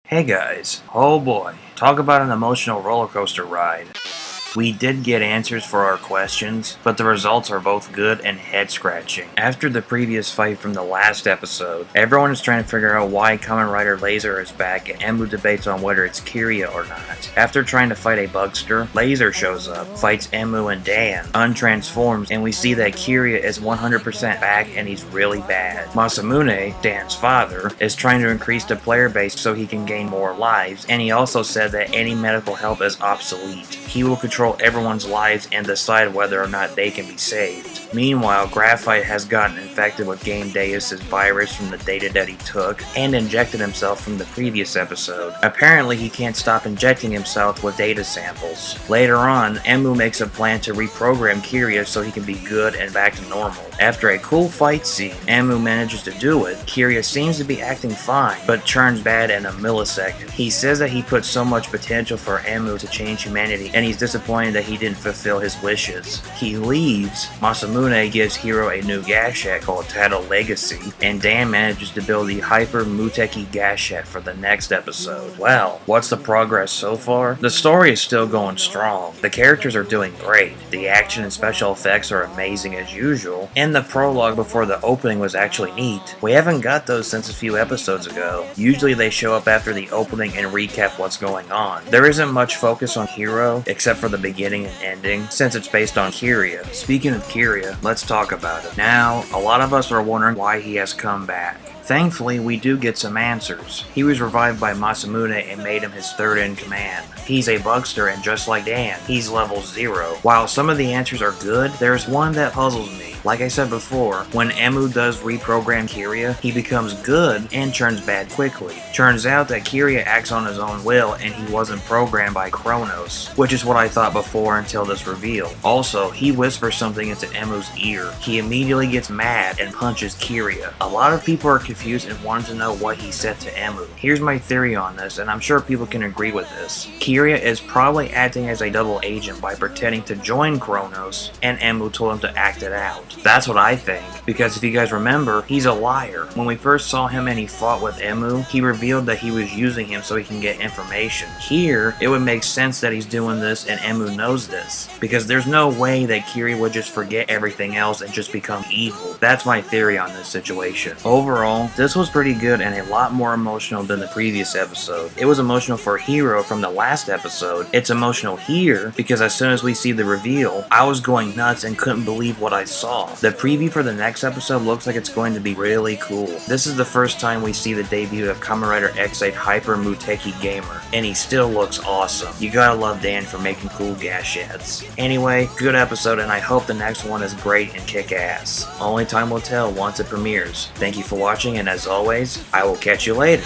Hey guys, oh boy, talk about an emotional roller coaster ride. We did get answers for our questions, but the results are both good and head-scratching. After the previous fight from the last episode, everyone is trying to figure out why Kamen Rider Laser is back, and Emu debates on whether it's Kiriya or not. After trying to fight a bugster, Laser shows up, fights Emu and Dan, untransforms, and we see that Kiriya is 100% back and he's really bad. Masamune, Dan's father, is trying to increase the player base so he can gain more lives, and he also said that any medical help is obsolete. He will control everyone's lives and decide whether or not they can be saved. Meanwhile, Graphite has gotten infected with Game Deus' virus from the data that he took, and injected himself from the previous episode. Apparently, he can't stop injecting himself with data samples. Later on, Emu makes a plan to reprogram Kiriya so he can be good and back to normal. After a cool fight scene, Emu manages to do it. Kiriya seems to be acting fine, but turns bad in a millisecond. He says that he put so much potential for Emu to change humanity, and he's disappointed that he didn't fulfill his wishes. He leaves. Masamune gives Hiro a new gashet called Tattle Legacy, and Dan manages to build the Hyper Muteki gashet for the next episode. Well, what's the progress so far? The story is still going strong. The characters are doing great. The action and special effects are amazing as usual, and the prologue before the opening was actually neat. We haven't got those since a few episodes ago. Usually they show up after the opening and recap what's going on. There isn't much focus on Hiro, except for the beginning and ending, since it's based on Kiriya. Speaking of Kiriya, let's talk about it. Now, a lot of us are wondering why he has come back. Thankfully, we do get some answers. He was revived by Masamune and made him his third in command. He's a bugster, and just like Dan, he's level 0. While some of the answers are good, there's one that puzzles me. Like I said before, when Emu does reprogram Kiriya, he becomes good and turns bad quickly. Turns out that Kiriya acts on his own will and he wasn't programmed by Kronos, which is what I thought before until this reveal. Also, he whispers something into Emu's ear. He immediately gets mad and punches Kiriya. A lot of people are confused and wanted to know what he said to Emu. Here's my theory on this, and I'm sure people can agree with this. Kiriya is probably acting as a double agent by pretending to join Kronos, and Emu told him to act it out. That's what I think, because if you guys remember, he's a liar. When we first saw him and he fought with Emu, he revealed that he was using him so he can get information. Here, it would make sense that he's doing this and Emu knows this, because there's no way that Kiriya would just forget everything else and just become evil. That's my theory on this situation. Overall, this was pretty good and a lot more emotional than the previous episode. It was emotional for Hiro from the last episode. It's emotional here because as soon as we see the reveal, I was going nuts and couldn't believe what I saw. The preview for the next episode looks like it's going to be really cool. This is the first time we see the debut of Kamen Rider X8 Hyper Muteki Gamer, and he still looks awesome. You gotta love Dan for making cool gashets. Anyway, good episode, and I hope the next one is great and kick ass. Only time will tell once it premieres. Thank you for watching, and as always, I will catch you later.